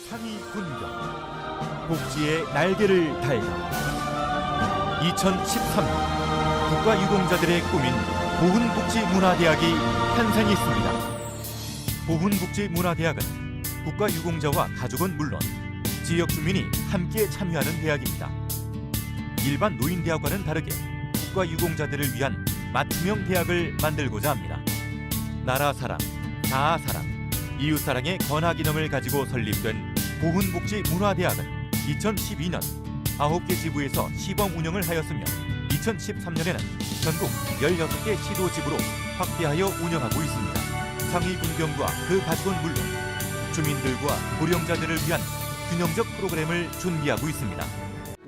상위 군경 복지의 날개를 달다. 2013년 국가유공자들의 꿈인 보훈복지문화대학이 탄생했습니다. 보훈복지문화대학은 국가유공자와 가족은 물론 지역 주민이 함께 참여하는 대학입니다. 일반 노인대학과는 다르게 국가유공자들을 위한 맞춤형 대학을 만들고자 합니다. 나라사랑, 자아사랑, 이웃사랑의 권하기능을 가지고 설립된 보훈복지문화대학은 2012년 9개 지부에서 시범 운영을 하였으며 2013년에는 전국 16개 시도지부로 확대하여 운영하고 있습니다. 상위 군경과 그 가족은 물론 주민들과 고령자들을 위한 균형적 프로그램을 준비하고 있습니다.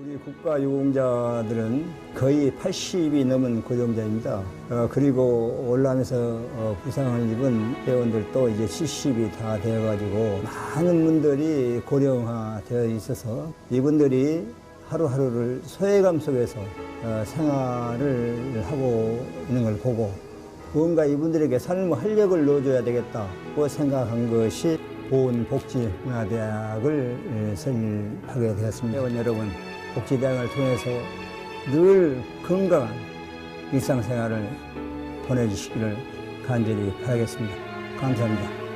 우리 국가유공자들은 거의 80이 넘은 고령자입니다. 그리고 올라오면서 부상을 입은 회원들도 이제 70이 다 되어가지고 많은 분들이 고령화되어 있어서 이분들이 하루하루를 소외감 속에서 생활을 하고 있는 걸 보고 무언가 이분들에게 삶의 활력을 넣어줘야 되겠다고 생각한 것이 보훈복지문화대학을 설립하게 되었습니다. 회원 여러분, 복지대학을 통해서 늘 건강한 일상생활을 보내주시기를 간절히 바라겠습니다. 감사합니다.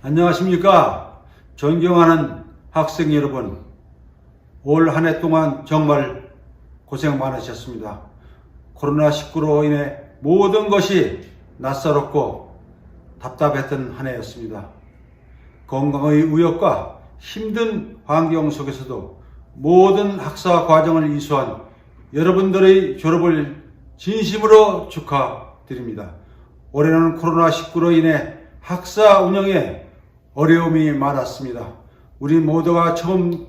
안녕하십니까. 존경하는 학생 여러분, 올 한 해 동안 정말 고생 많으셨습니다. 코로나19로 인해 모든 것이 낯설었고 답답했던 한 해였습니다. 건강의 우역과 힘든 환경 속에서도 모든 학사 과정을 이수한 여러분들의 졸업을 진심으로 축하드립니다. 올해는 코로나19로 인해 학사 운영에 어려움이 많았습니다. 우리 모두가 처음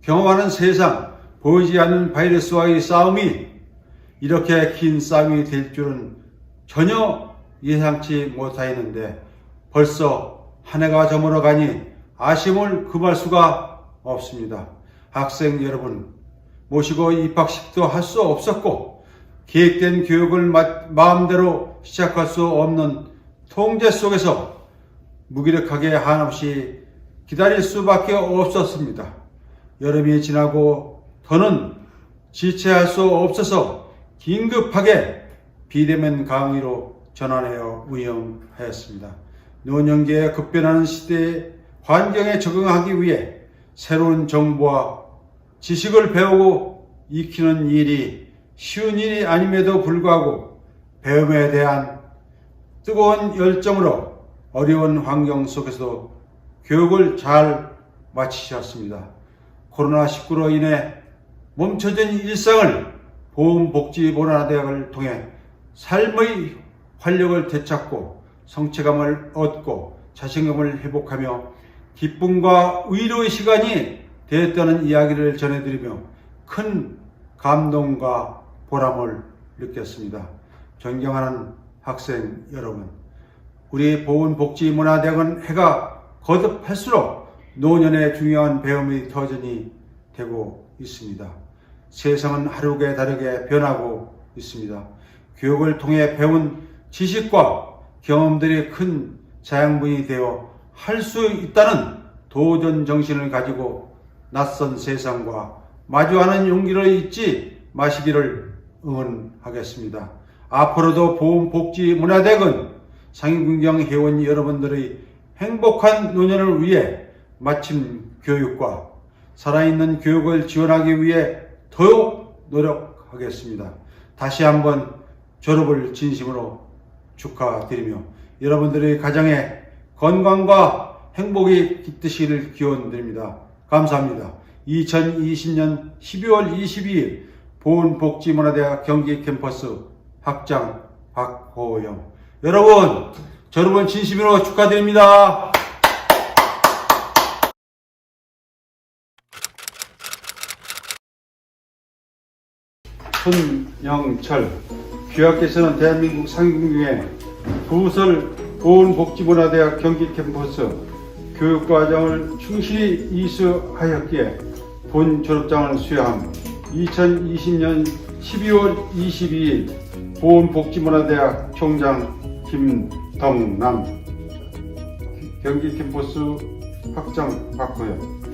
경험하는 세상, 보이지 않는 바이러스와의 싸움이 이렇게 긴 싸움이 될 줄은 전혀 예상치 못하였는데 벌써 한 해가 저물어가니 아쉬움을 금할 수가 없습니다. 학생 여러분, 모시고 입학식도 할 수 없었고 계획된 교육을 마음대로 시작할 수 없는 통제 속에서 무기력하게 한없이 기다릴 수밖에 없었습니다. 여름이 지나고 더는 지체할 수 없어서 긴급하게 비대면 강의로 전환하여 운영하였습니다. 노년기에 급변하는 시대의 환경에 적응하기 위해 새로운 정보와 지식을 배우고 익히는 일이 쉬운 일이 아님에도 불구하고 배움에 대한 뜨거운 열정으로 어려운 환경 속에서도 교육을 잘 마치셨습니다. 코로나19로 인해 멈춰진 일상을 보건복지문화대학을 통해 삶의 활력을 되찾고 성취감을 얻고 자신감을 회복하며 기쁨과 위로의 시간이 되었다는 이야기를 전해드리며 큰 감동과 보람을 느꼈습니다. 존경하는 학생 여러분, 우리 보건복지문화대학은 해가 거듭할수록 노년의 중요한 배움의 터전이 되고 있습니다. 세상은 하루가 다르게 변하고 있습니다. 교육을 통해 배운 지식과 경험들이 큰 자양분이 되어 할 수 있다는 도전 정신을 가지고 낯선 세상과 마주하는 용기를 잊지 마시기를 응원하겠습니다. 앞으로도 보건복지문화대학은 상임군경 회원 여러분들의 행복한 노년을 위해 마침 교육과 살아있는 교육을 지원하기 위해 더욱 노력하겠습니다. 다시 한번 졸업을 진심으로 축하드리며 여러분들의 가정에 건강과 행복이 깃드시기를 기원드립니다. 감사합니다. 2020년 12월 22일 보건복지문화대학 경기 캠퍼스 학장 박호영, 여러분 졸업을 진심으로 축하드립니다. 손영철, 귀하께서는 대한민국 상임군경의 부설 보건복지문화대학 경기 캠퍼스 교육과정을 충실히 이수하였기에 본 졸업장을 수여함 2020년 12월 22일 보건복지문화대학 총장 김덕남, 경기 캠퍼스 학장 박호영.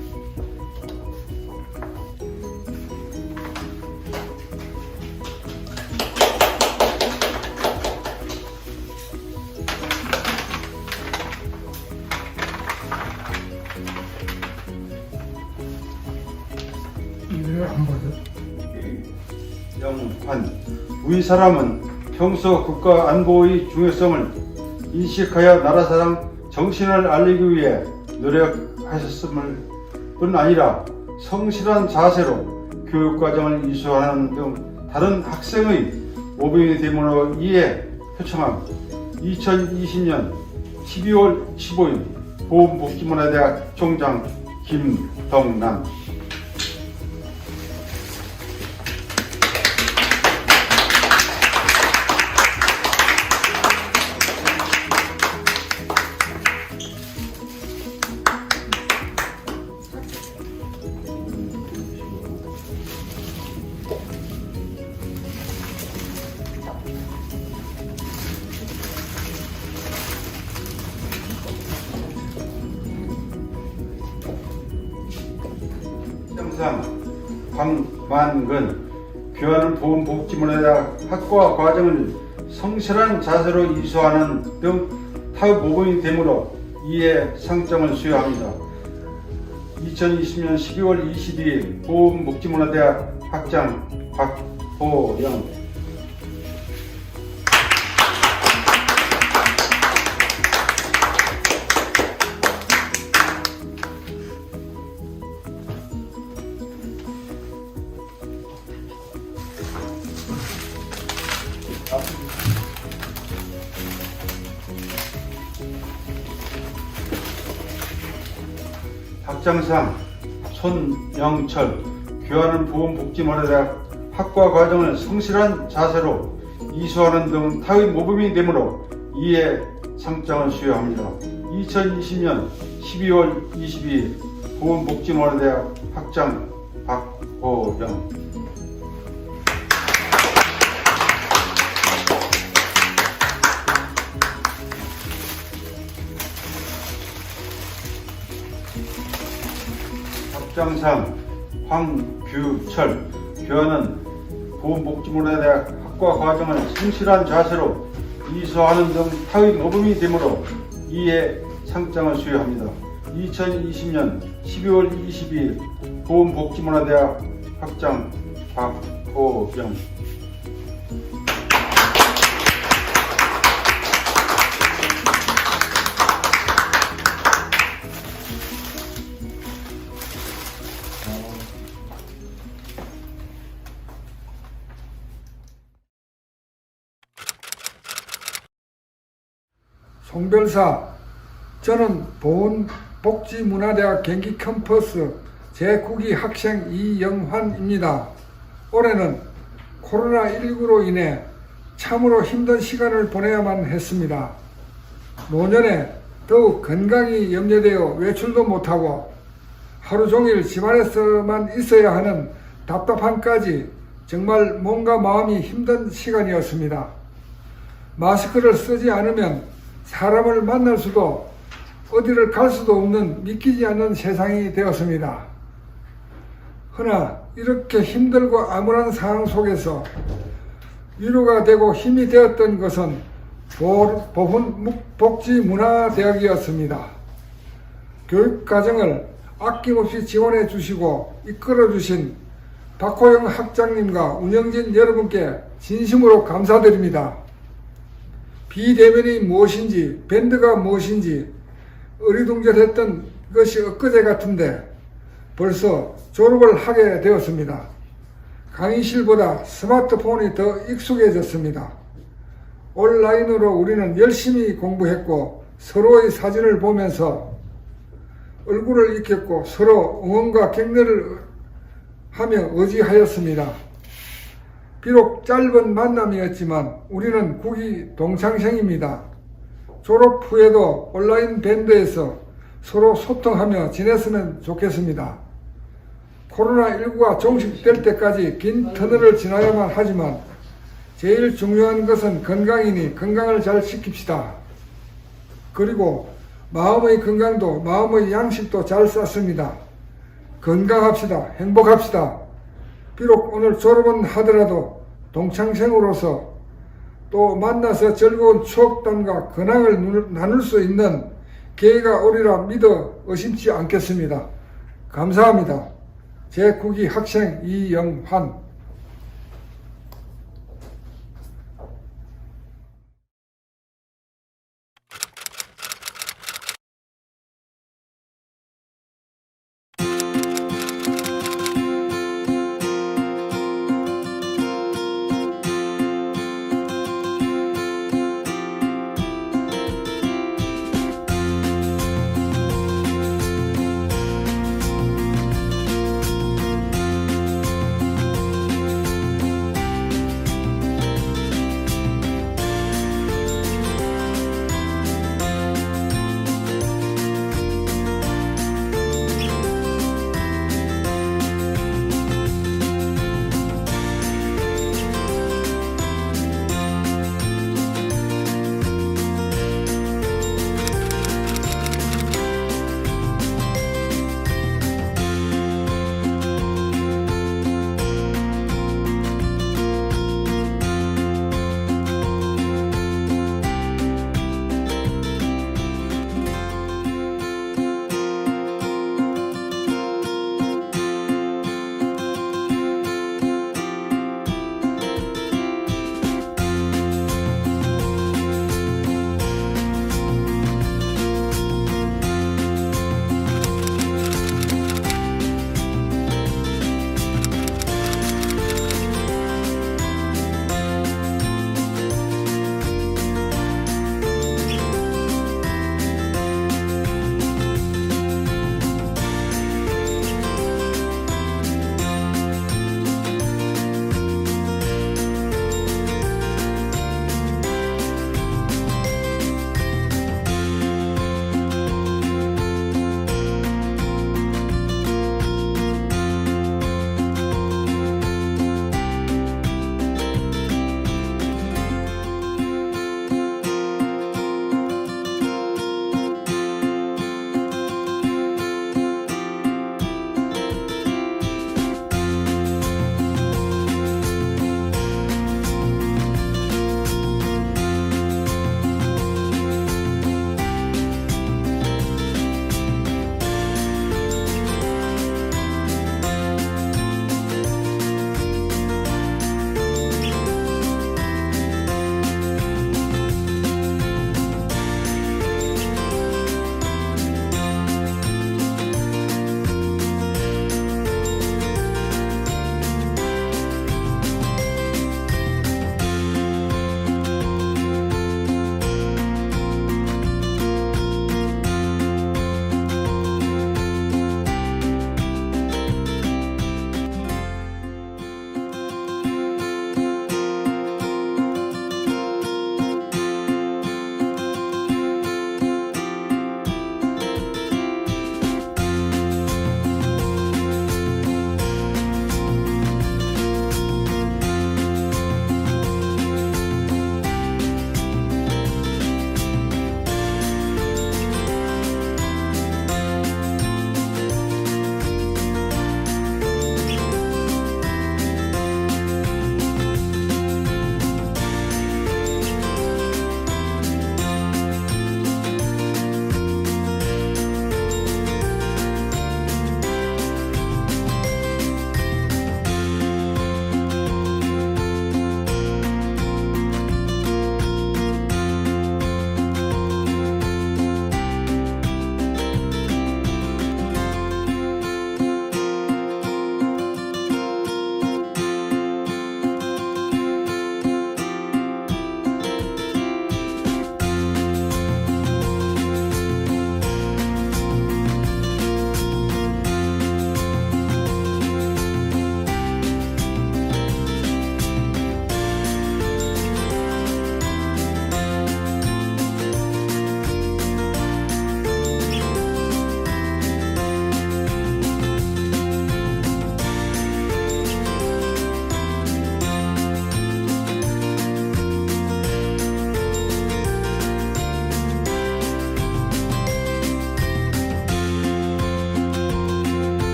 영환, 우리 사람은 평소 국가 안보의 중요성을 인식하여 나라 사랑 정신을 알리기 위해 노력하셨음을 뿐 아니라 성실한 자세로 교육과정을 이수하는 등 다른 학생의 모범이 됨으로 이에 표창함 2020년 12월 15일 보건복지문화대학 총장 김덕남. 황만근, 귀하는 보건복지문화대학 학과 과정을 성실한 자세로 이수하는 등 타의 모범이 되므로 이에 상장을 수여합니다. 2020년 12월 22일 보건복지문화대학 학장 박호영. 학장상 손영철, 귀하는 보건복지문화대학 학과 과정을 성실한 자세로 이수하는 등 타의 모범이 되므로 이에 상장을 수여합니다. 2020년 12월 22일 보건복지문화대학 학장 박호영. 학장상 황규철 교환은 보건복지문화대학 학과 과정을 성실한 자세로 이수하는 등 타의 모범이 되므로 이에 상장을 수여합니다. 2020년 12월 22일 보건복지문화대학 학장 박호영. 송별사, 저는 보건복지문화대학 경기 캠퍼스 제9기 학생 이영환입니다. 올해는 코로나19로 인해 참으로 힘든 시간을 보내야만 했습니다. 노년에 더욱 건강이 염려되어 외출도 못하고 하루 종일 집안에서만 있어야 하는 답답함까지 정말 몸과 마음이 힘든 시간이었습니다. 마스크를 쓰지 않으면 사람을 만날 수도 어디를 갈 수도 없는 믿기지 않는 세상이 되었습니다. 허나 이렇게 힘들고 암울한 상황 속에서 위로가 되고 힘이 되었던 것은 보건복지문화대학이었습니다. 교육과정을 아낌없이 지원해 주시고 이끌어 주신 박호영 학장님과 운영진 여러분께 진심으로 감사드립니다. 비대면이 무엇인지, 밴드가 무엇인지 어리둥절했던 것이 엊그제 같은데 벌써 졸업을 하게 되었습니다. 강의실보다 스마트폰이 더 익숙해졌습니다. 온라인으로 우리는 열심히 공부했고 서로의 사진을 보면서 얼굴을 익혔고 서로 응원과 격려를 하며 의지하였습니다. 비록 짧은 만남이었지만 우리는 국이 동창생입니다. 졸업 후에도 온라인 밴드에서 서로 소통하며 지냈으면 좋겠습니다. 코로나19가 종식될 때까지 긴 터널을 지나야만 하지만 제일 중요한 것은 건강이니 건강을 잘 지킵시다. 그리고 마음의 건강도 마음의 양식도 잘 쌓습니다. 건강합시다. 행복합시다. 비록 오늘 졸업은 하더라도 동창생으로서 또 만나서 즐거운 추억담과 근황을 나눌 수 있는 기회가 오리라 믿어 의심치 않겠습니다. 감사합니다. 제9기 학생 이영환.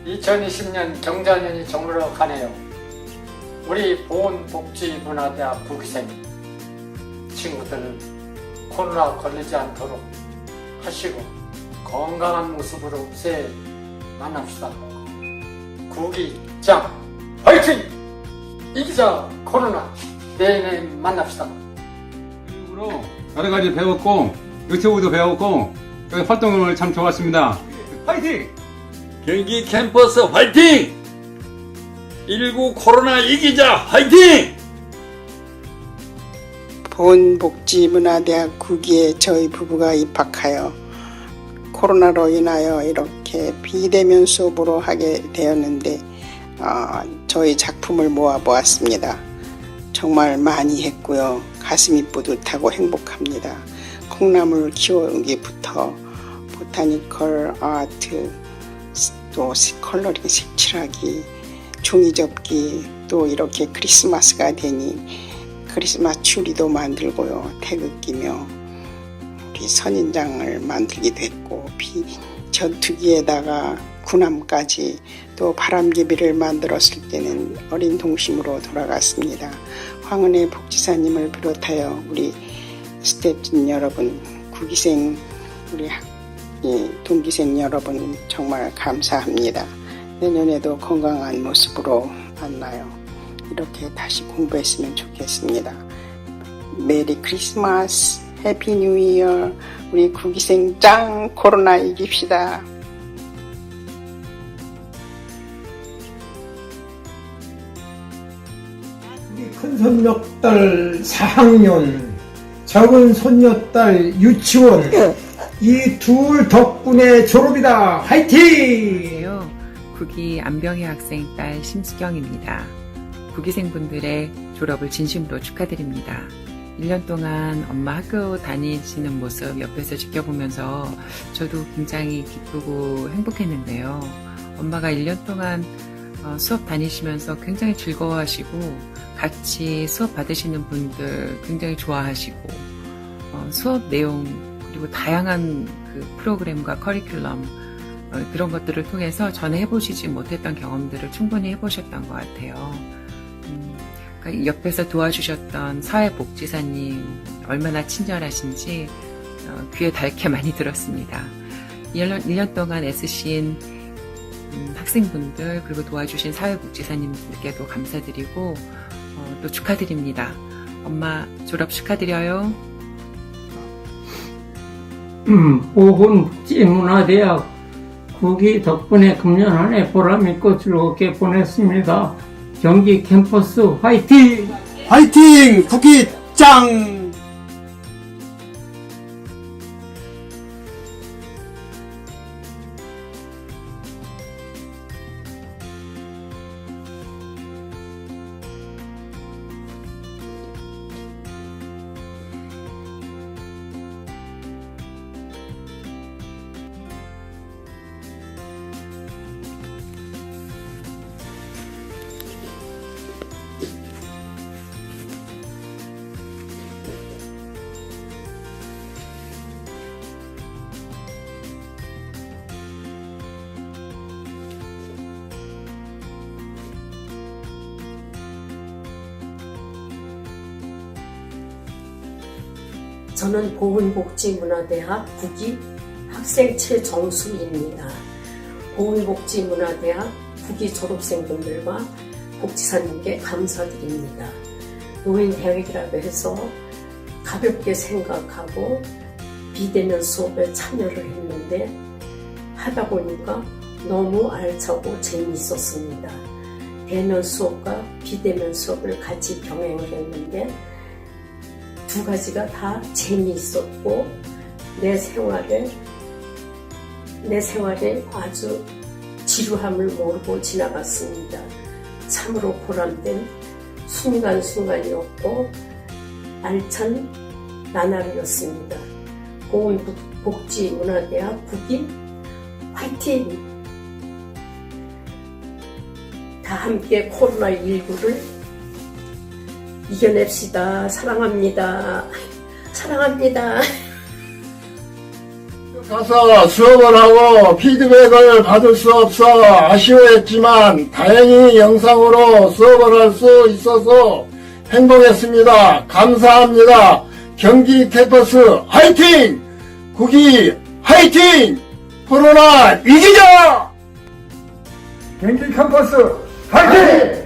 2020년 경자년이 저물어 가네요. 우리 보건복지문화대학 구기생 친구들은 코로나 걸리지 않도록 하시고 건강한 모습으로 새해 만납시다. 구기장 화이팅! 이기자 코로나. 내년에 만납시다. 교육으로 여러 가지 배웠고 유튜브도 배웠고 활동을 참 좋았습니다. 화이팅! 경기 캠퍼스 화이팅! 19 코로나 이기자 화이팅! 보건복지문화대학 9기에 저희 부부가 입학하여 코로나로 인하여 이렇게 비대면 수업으로 하게 되었는데 저희 작품을 모아보았습니다. 정말 많이 했고요. 가슴이 뿌듯하고 행복합니다. 콩나물 키우기부터 보타니컬 아트, 또 컬러링 색칠하기, 종이접기, 또 이렇게 크리스마스가 되니 크리스마스 추리도 만들고요. 태극기며 우리 선인장을 만들기도 했고 전투기에다가 군함까지 또 바람개비를 만들었을 때는 어린 동심으로 돌아갔습니다. 황은혜 복지사님을 비롯하여 우리 스태프진 여러분, 구기생 우리 동기생 여러분 정말 감사합니다. 내년에도 건강한 모습으로 만나요. 이렇게 다시 공부했으면 좋겠습니다. 메리 크리스마스, 해피 뉴 이어. 우리 구기생 짱 코로나 이깁시다. 우리 큰 손녀딸 4학년, 적은 손녀딸 유치원, 이 둘 덕분에 졸업이다. 화이팅! 구기 안병희 학생 딸 심수경입니다. 구기생분들의 졸업을 진심으로 축하드립니다. 1년 동안 엄마 학교 다니시는 모습 옆에서 지켜보면서 저도 굉장히 기쁘고 행복했는데요. 엄마가 1년 동안 수업 다니시면서 굉장히 즐거워하시고 같이 수업 받으시는 분들 굉장히 좋아하시고 수업 내용 그리고 다양한 그 프로그램과 커리큘럼 그런 것들을 통해서 전에 해보시지 못했던 경험들을 충분히 해보셨던 것 같아요. 그러니까 옆에서 도와주셨던 사회복지사님 얼마나 친절하신지 귀에 닳게 많이 들었습니다. 1년 동안 애쓰신 학생분들 그리고 도와주신 사회복지사님들께도 감사드리고 또 축하드립니다. 엄마 졸업 축하드려요. 보건복지문화대학 9기 덕분에 금년 한 해 보람있고 즐겁게 보냈습니다. 경기 캠퍼스 화이팅! 화이팅! 구기 짱! 저는 보건복지문화대학 9기 학생 최정수입니다. 보건복지문화대학 9기 졸업생분들과 복지사님께 감사드립니다. 노인대학이라고 해서 가볍게 생각하고 비대면 수업에 참여를 했는데 하다 보니까 너무 알차고 재미있었습니다. 대면 수업과 비대면 수업을 같이 병행을 했는데 두 가지가 다 재미있었고 내 생활에 아주 지루함을 모르고 지나갔습니다. 참으로 보람된 순간순간이었고 알찬 나날이었습니다. 보건복지문화대학 9기 화이팅! 다 함께 코로나19를 이겨냅시다. 사랑합니다. 사랑합니다. 가서 수업을 하고 피드백을 받을 수 없어 아쉬워했지만 다행히 영상으로 수업을 할 수 있어서 행복했습니다. 감사합니다. 경기 캠퍼스 화이팅! 국이 화이팅! 코로나 이기자! 경기 캠퍼스 화이팅!